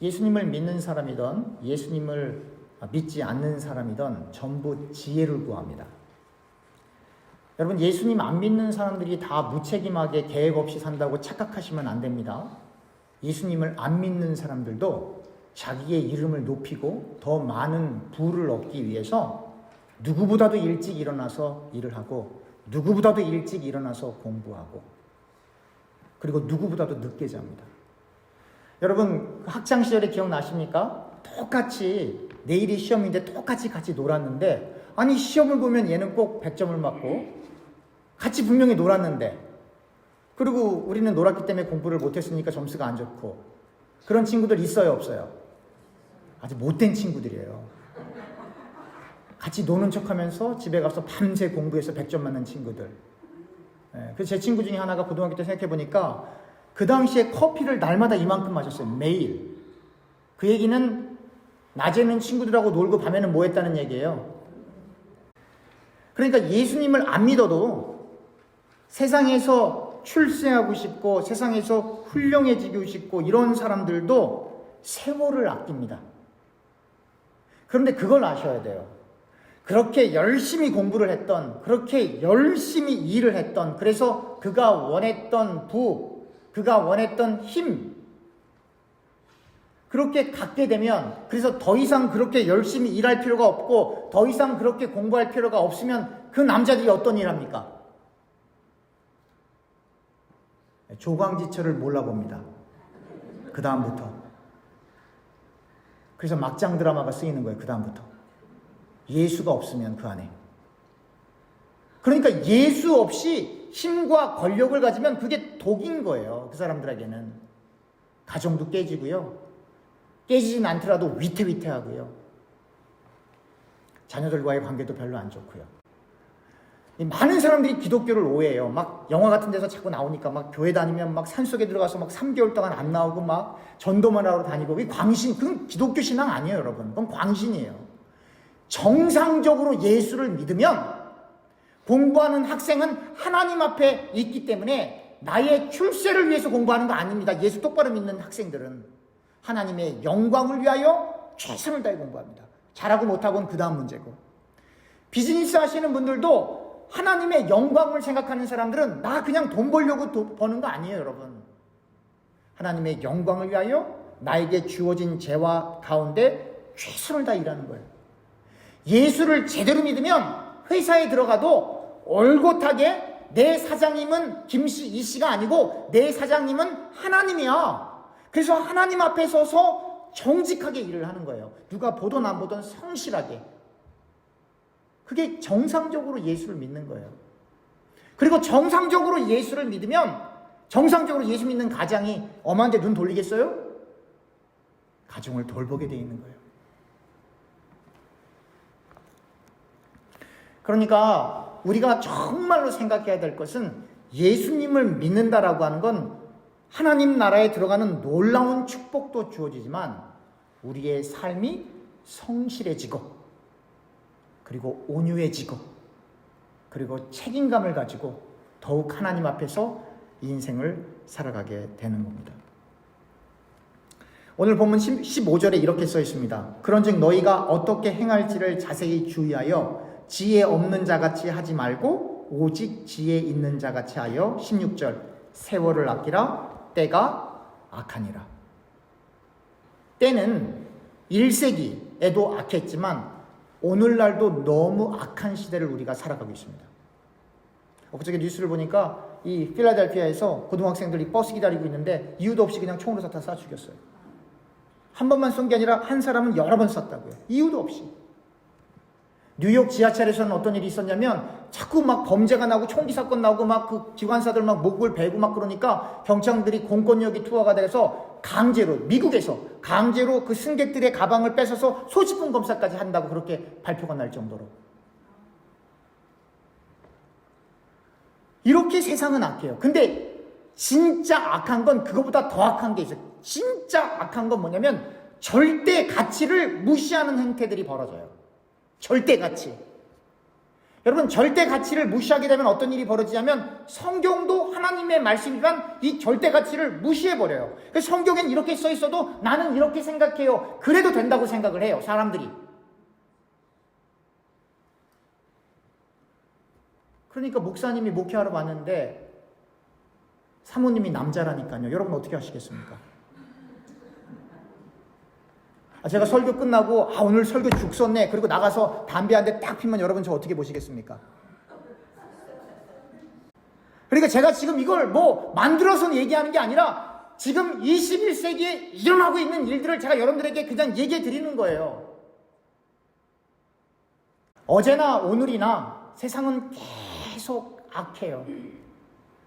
예수님을 믿는 사람이든 예수님을 믿지 않는 사람이든 전부 지혜를 구합니다. 여러분, 예수님 안 믿는 사람들이 다 무책임하게 계획 없이 산다고 착각하시면 안 됩니다. 예수님을 안 믿는 사람들도 자기의 이름을 높이고 더 많은 부를 얻기 위해서 누구보다도 일찍 일어나서 일을 하고 누구보다도 일찍 일어나서 공부하고 그리고 누구보다도 늦게 잡니다. 여러분, 학창시절에 기억나십니까? 똑같이 내일이 시험인데 똑같이 같이 놀았는데 아니 시험을 보면 얘는 꼭 100점을 맞고 같이 분명히 놀았는데 그리고 우리는 놀았기 때문에 공부를 못했으니까 점수가 안 좋고 그런 친구들 있어요 없어요? 아주 못된 친구들이에요. 같이 노는 척하면서 집에 가서 밤새 공부해서 100점 맞는 친구들. 그래서 제 친구 중에 하나가 고등학교 때 생각해보니까 그 당시에 커피를 날마다 이만큼 마셨어요. 매일. 그 얘기는 낮에는 친구들하고 놀고 밤에는 뭐 했다는 얘기예요. 그러니까 예수님을 안 믿어도 세상에서 출세하고 싶고 세상에서 훌륭해지고 싶고 이런 사람들도 세월을 아낍니다. 그런데 그걸 아셔야 돼요. 그렇게 열심히 공부를 했던, 그렇게 열심히 일을 했던, 그래서 그가 원했던 부, 그가 원했던 힘, 그렇게 갖게 되면, 그래서 더 이상 그렇게 열심히 일할 필요가 없고, 더 이상 그렇게 공부할 필요가 없으면 그 남자들이 어떤 일 합니까? 조광지철을 몰라봅니다. 그 다음부터. 그래서 막장 드라마가 쓰이는 거예요. 그 다음부터. 예수가 없으면 그 안에. 그러니까 예수 없이 힘과 권력을 가지면 그게 독인 거예요. 그 사람들에게는. 가정도 깨지고요. 깨지진 않더라도 위태위태하고요. 자녀들과의 관계도 별로 안 좋고요. 많은 사람들이 기독교를 오해해요. 막 영화 같은 데서 자꾸 나오니까 막 교회 다니면 막 산속에 들어가서 막 3개월 동안 안 나오고 막 전도만 하러 다니고. 이 광신, 그건 기독교 신앙 아니에요, 여러분. 그건 광신이에요. 정상적으로 예수를 믿으면 공부하는 학생은 하나님 앞에 있기 때문에 나의 출세를 위해서 공부하는 거 아닙니다. 예수 똑바로 믿는 학생들은 하나님의 영광을 위하여 최선을 다해 공부합니다. 잘하고 못하고는 그 다음 문제고. 비즈니스 하시는 분들도 하나님의 영광을 생각하는 사람들은 나 그냥 돈 벌려고 버는 거 아니에요, 여러분. 하나님의 영광을 위하여 나에게 주어진 재화 가운데 최선을 다해 일하는 거예요. 예수를 제대로 믿으면 회사에 들어가도 올곧하게 내 사장님은 김씨, 이씨가 아니고 내 사장님은 하나님이야. 그래서 하나님 앞에 서서 정직하게 일을 하는 거예요. 누가 보든 안 보든 성실하게. 그게 정상적으로 예수를 믿는 거예요. 그리고 정상적으로 예수를 믿으면 정상적으로 예수 믿는 가장이 엄한데 눈 돌리겠어요? 가정을 돌보게 돼 있는 거예요. 그러니까 우리가 정말로 생각해야 될 것은 예수님을 믿는다라고 하는 건 하나님 나라에 들어가는 놀라운 축복도 주어지지만 우리의 삶이 성실해지고 그리고 온유해지고 그리고 책임감을 가지고 더욱 하나님 앞에서 인생을 살아가게 되는 겁니다. 오늘 본문 15절에 이렇게 써 있습니다. 그런즉 너희가 어떻게 행할지를 자세히 주의하여 지혜 없는 자같이 하지 말고 오직 지혜 있는 자같이 하여 16절 세월을 아끼라 때가 악하니라. 때는 1세기에도 악했지만 오늘날도 너무 악한 시대를 우리가 살아가고 있습니다. 엊그저께 뉴스를 보니까 이 필라델피아에서 고등학생들이 버스 기다리고 있는데 이유도 없이 그냥 총으로 다 쏴 죽였어요. 한 번만 쏜 게 아니라 한 사람은 여러 번 쐈다고요. 이유도 없이. 뉴욕 지하철에서는 어떤 일이 있었냐면 자꾸 막 범죄가 나고 총기 사건 나오고 막 그 기관사들 막 목을 베고 막 그러니까 경찰들이 공권력이 투하가 돼서 강제로 미국에서 강제로 그 승객들의 가방을 뺏어서 소지품 검사까지 한다고 그렇게 발표가 날 정도로. 이렇게 세상은 악해요. 근데 진짜 악한 건 그거보다 더 악한 게 있어요. 진짜 악한 건 뭐냐면 절대 가치를 무시하는 행태들이 벌어져요. 절대 가치. 여러분, 절대 가치를 무시하게 되면 어떤 일이 벌어지냐면 성경도 하나님의 말씀이지만 이 절대 가치를 무시해버려요. 그래서 성경엔 이렇게 써 있어도 나는 이렇게 생각해요. 그래도 된다고 생각을 해요, 사람들이. 그러니까 목사님이 목회하러 왔는데 사모님이 남자라니까요. 여러분 어떻게 하시겠습니까? 제가 설교 끝나고 오늘 설교 죽 썼네. 그리고 나가서 담배 한 대 딱 피면 여러분 저 어떻게 보시겠습니까? 그러니까 제가 지금 이걸 뭐 만들어서 얘기하는 게 아니라 지금 21세기에 일어나고 있는 일들을 제가 여러분들에게 그냥 얘기해 드리는 거예요. 어제나 오늘이나 세상은 계속 악해요.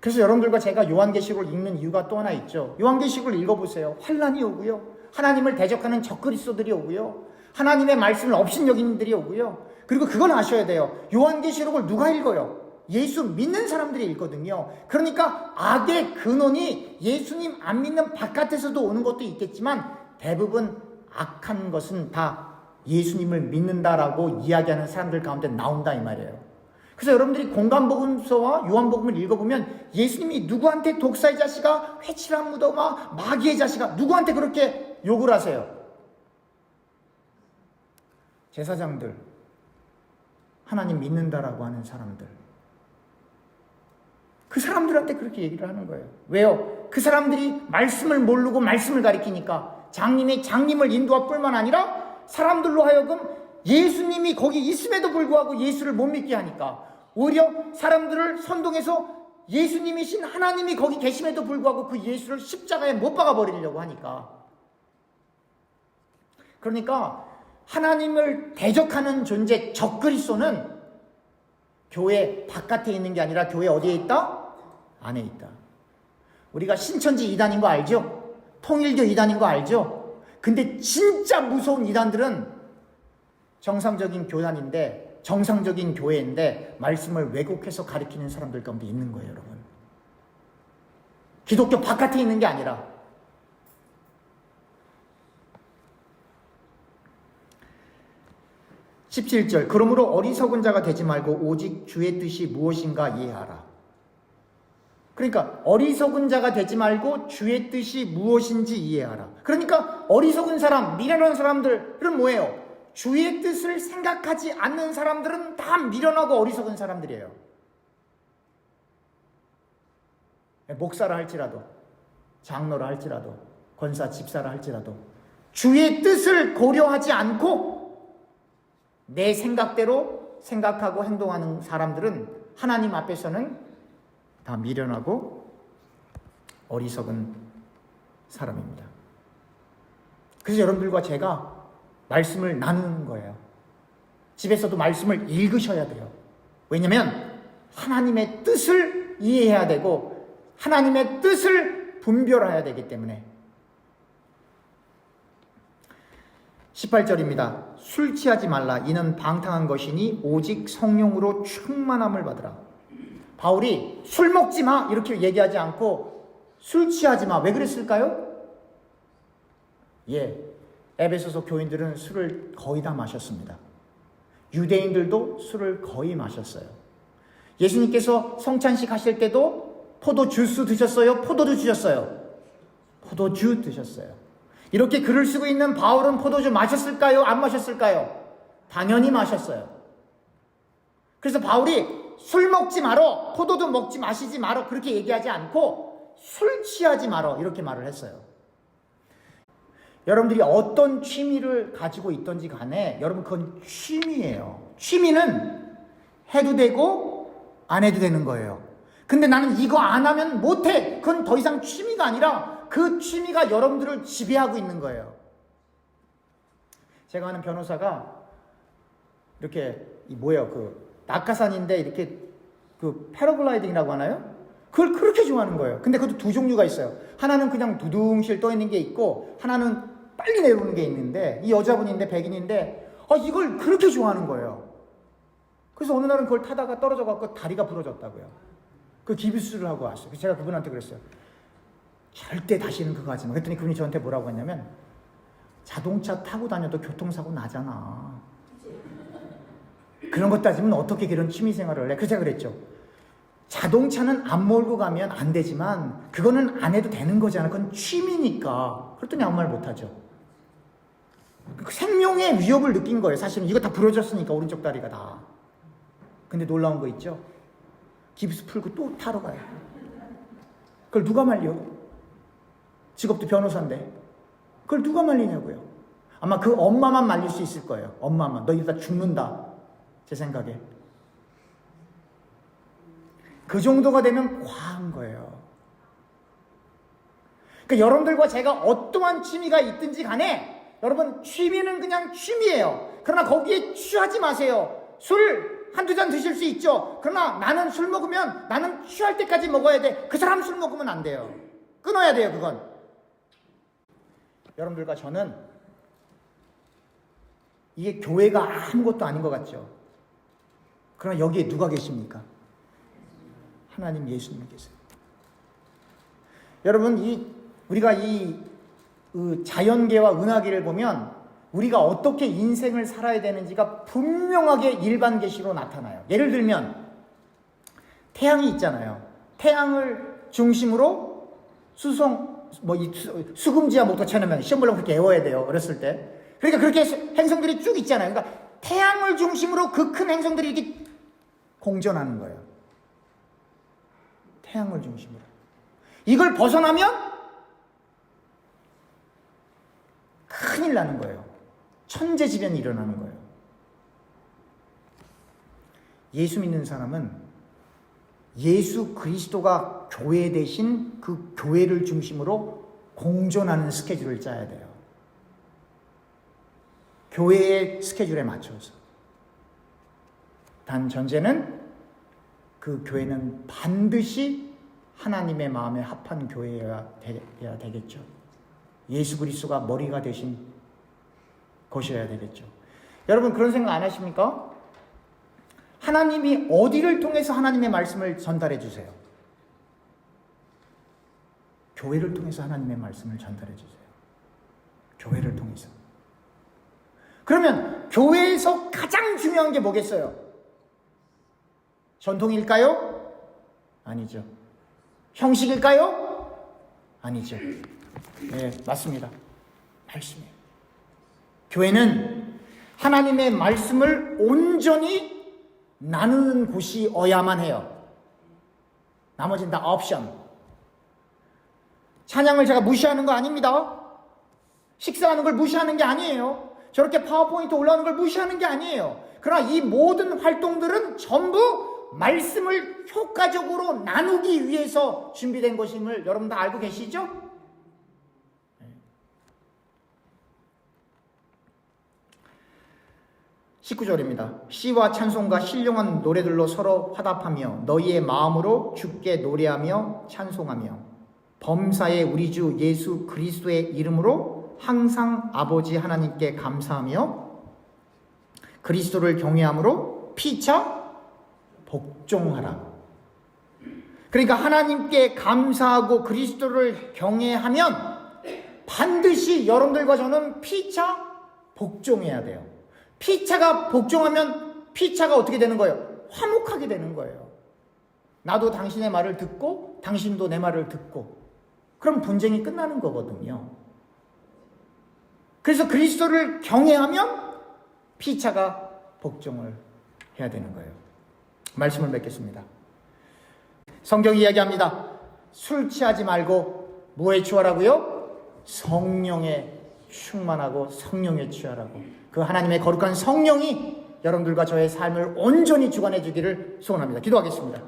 그래서 여러분들과 제가 요한계시록을 읽는 이유가 또 하나 있죠. 요한계시록을 읽어보세요. 환난이 오고요. 하나님을 대적하는 적그리스도들이 오고요. 하나님의 말씀을 업신여긴들이 오고요. 그리고 그건 아셔야 돼요. 요한계시록을 누가 읽어요? 예수 믿는 사람들이 읽거든요. 그러니까 악의 근원이 예수님 안 믿는 바깥에서도 오는 것도 있겠지만 대부분 악한 것은 다 예수님을 믿는다라고 이야기하는 사람들 가운데 나온다 이 말이에요. 그래서 여러분들이 공간복음서와 요한복음을 읽어보면 예수님이 누구한테 독사의 자식아, 회칠한 무덤아, 마귀의 자식아, 누구한테 그렇게 욕을 하세요? 제사장들, 하나님 믿는다라고 하는 사람들, 그 사람들한테 그렇게 얘기를 하는 거예요. 왜요? 그 사람들이 말씀을 모르고 말씀을 가리키니까 장님을 인도할 뿐만 아니라 사람들로 하여금 예수님이 거기 있음에도 불구하고 예수를 못 믿게 하니까 오히려 사람들을 선동해서 예수님이신 하나님이 거기 계심에도 불구하고 그 예수를 십자가에 못 박아 버리려고 하니까. 그러니까 하나님을 대적하는 존재 적그리스도는 교회 바깥에 있는 게 아니라 교회 어디에 있다? 안에 있다. 우리가 신천지 이단인 거 알죠? 통일교 이단인 거 알죠? 근데 진짜 무서운 이단들은 정상적인 교단인데 정상적인 교회인데 말씀을 왜곡해서 가리키는 사람들 가운데 있는 거예요, 여러분. 기독교 바깥에 있는 게 아니라. 17절 그러므로 어리석은 자가 되지 말고 오직 주의 뜻이 무엇인가 이해하라. 그러니까 어리석은 자가 되지 말고 주의 뜻이 무엇인지 이해하라. 그러니까 어리석은 사람, 미련한 사람들은 뭐예요? 주의 뜻을 생각하지 않는 사람들은 다 미련하고 어리석은 사람들이에요. 목사라 할지라도, 장로라 할지라도, 권사, 집사라 할지라도 주의 뜻을 고려하지 않고 내 생각대로 생각하고 행동하는 사람들은 하나님 앞에서는 다 미련하고 어리석은 사람입니다. 그래서 여러분들과 제가 말씀을 나누는 거예요. 집에서도 말씀을 읽으셔야 돼요. 왜냐하면 하나님의 뜻을 이해해야 되고 하나님의 뜻을 분별해야 되기 때문에. 18절입니다. 술 취하지 말라. 이는 방탕한 것이니 오직 성령으로 충만함을 받으라. 바울이 술 먹지 마 이렇게 얘기하지 않고 술 취하지 마. 왜 그랬을까요? 에베소서 교인들은 술을 거의 다 마셨습니다. 유대인들도 술을 거의 마셨어요. 예수님께서 성찬식 하실 때도 포도 주스 드셨어요? 포도주 드셨어요? 포도주 드셨어요. 이렇게 글을 쓰고 있는 바울은 포도주 마셨을까요? 안 마셨을까요? 당연히 마셨어요. 그래서 바울이 술 먹지 말어, 포도주 마시지 말어 그렇게 얘기하지 않고 술 취하지 말어 이렇게 말을 했어요. 여러분들이 어떤 취미를 가지고 있던지 간에 여러분 그건 취미예요. 취미는 해도 되고 안 해도 되는 거예요. 근데 나는 이거 안 하면 못해. 그건 더 이상 취미가 아니라 그 취미가 여러분들을 지배하고 있는 거예요. 제가 아는 변호사가 이렇게 낙하산인데 이렇게 그 패러글라이딩이라고 하나요? 그걸 그렇게 좋아하는 거예요. 근데 그것도 두 종류가 있어요. 하나는 그냥 두둥실 떠 있는 게 있고 하나는 빨리 내려오는 게 있는데 이 여자분인데 백인인데 이걸 그렇게 좋아하는 거예요. 그래서 어느 날은 그걸 타다가 떨어져 갖고 다리가 부러졌다고요. 그 기부스를 하고 왔어요. 제가 그분한테 그랬어요. 절대 다시는 그거 하지 마. 그랬더니 그분이 저한테 뭐라고 했냐면 자동차 타고 다녀도 교통사고 나잖아. 그런 것 따지면 어떻게 그런 취미생활을 해? 그래서 제가 그랬죠. 자동차는 안 몰고 가면 안 되지만 그거는 안 해도 되는 거잖아. 그건 취미니까. 그랬더니 아무 말 못하죠. 생명의 위협을 느낀 거예요. 사실은 이거 다 부러졌으니까 오른쪽 다리가 다. 근데 놀라운 거 있죠. 깁스 풀고 또 타러 가요. 그걸 누가 말려? 직업도 변호사인데 그걸 누가 말리냐고요. 아마 그 엄마만 말릴 수 있을 거예요. 엄마만. 너 이러다 죽는다. 제 생각에. 그 정도가 되면 과한 거예요. 그러니까 여러분들과 제가 어떠한 취미가 있든지 간에 여러분 취미는 그냥 취미예요. 그러나 거기에 취하지 마세요. 술 한두 잔 드실 수 있죠. 그러나 나는 술 먹으면 나는 취할 때까지 먹어야 돼. 그 사람 술 먹으면 안 돼요. 끊어야 돼요. 그건. 여러분들과 저는 이게 교회가 아무것도 아닌 것 같죠. 그러나 여기에 누가 계십니까? 하나님 예수님 계세요. 여러분 우리가 이 자연계와 은하계를 보면 우리가 어떻게 인생을 살아야 되는지가 분명하게 일반 계시로 나타나요. 예를 들면 태양이 있잖아요. 태양을 중심으로 수금지와 목토천하면 시험 보려면 그렇게 외워야 돼요. 어렸을 때. 그러니까 그렇게 행성들이 쭉 있잖아요. 그러니까 태양을 중심으로 그 큰 행성들이 이렇게 공전하는 거예요. 태양을 중심으로. 이걸 벗어나면 큰일 나는 거예요. 천재지변이 일어나는 거예요. 예수 믿는 사람은 예수 그리스도가 교회 대신 그 교회를 중심으로 공존하는 스케줄을 짜야 돼요. 교회의 스케줄에 맞춰서. 단 전제는 그 교회는 반드시 하나님의 마음에 합한 교회여야 되겠죠. 예수 그리스도가 머리가 되신 것이어야 되겠죠. 여러분 그런 생각 안 하십니까? 하나님이 어디를 통해서 하나님의 말씀을 전달해 주세요? 교회를 통해서 하나님의 말씀을 전달해 주세요. 교회를 통해서. 그러면 교회에서 가장 중요한 게 뭐겠어요? 전통일까요? 아니죠. 형식일까요? 아니죠. 네, 맞습니다. 말씀이에요. 교회는 하나님의 말씀을 온전히 나누는 곳이어야만 해요. 나머지는 다 옵션. 찬양을 제가 무시하는 거 아닙니다. 식사하는 걸 무시하는 게 아니에요. 저렇게 파워포인트 올라오는 걸 무시하는 게 아니에요. 그러나 이 모든 활동들은 전부 말씀을 효과적으로 나누기 위해서 준비된 것임을 여러분 다 알고 계시죠? 19절입니다. 시와 찬송과 신령한 노래들로 서로 화답하며 너희의 마음으로 주께 노래하며 찬송하며 범사의 우리 주 예수 그리스도의 이름으로 항상 아버지 하나님께 감사하며 그리스도를 경외함으로 피차 복종하라. 그러니까 하나님께 감사하고 그리스도를 경외하면 반드시 여러분들과 저는 피차 복종해야 돼요. 피차가 복종하면 피차가 어떻게 되는 거예요? 화목하게 되는 거예요. 나도 당신의 말을 듣고 당신도 내 말을 듣고 그럼 분쟁이 끝나는 거거든요. 그래서 그리스도를 경외하면 피차가 복종을 해야 되는 거예요. 말씀을 맺겠습니다. 성경이 이야기합니다. 술 취하지 말고 뭐에 취하라고요? 성령에 충만하고 성령에 취하라고. 그 하나님의 거룩한 성령이 여러분들과 저의 삶을 온전히 주관해 주기를 소원합니다. 기도하겠습니다.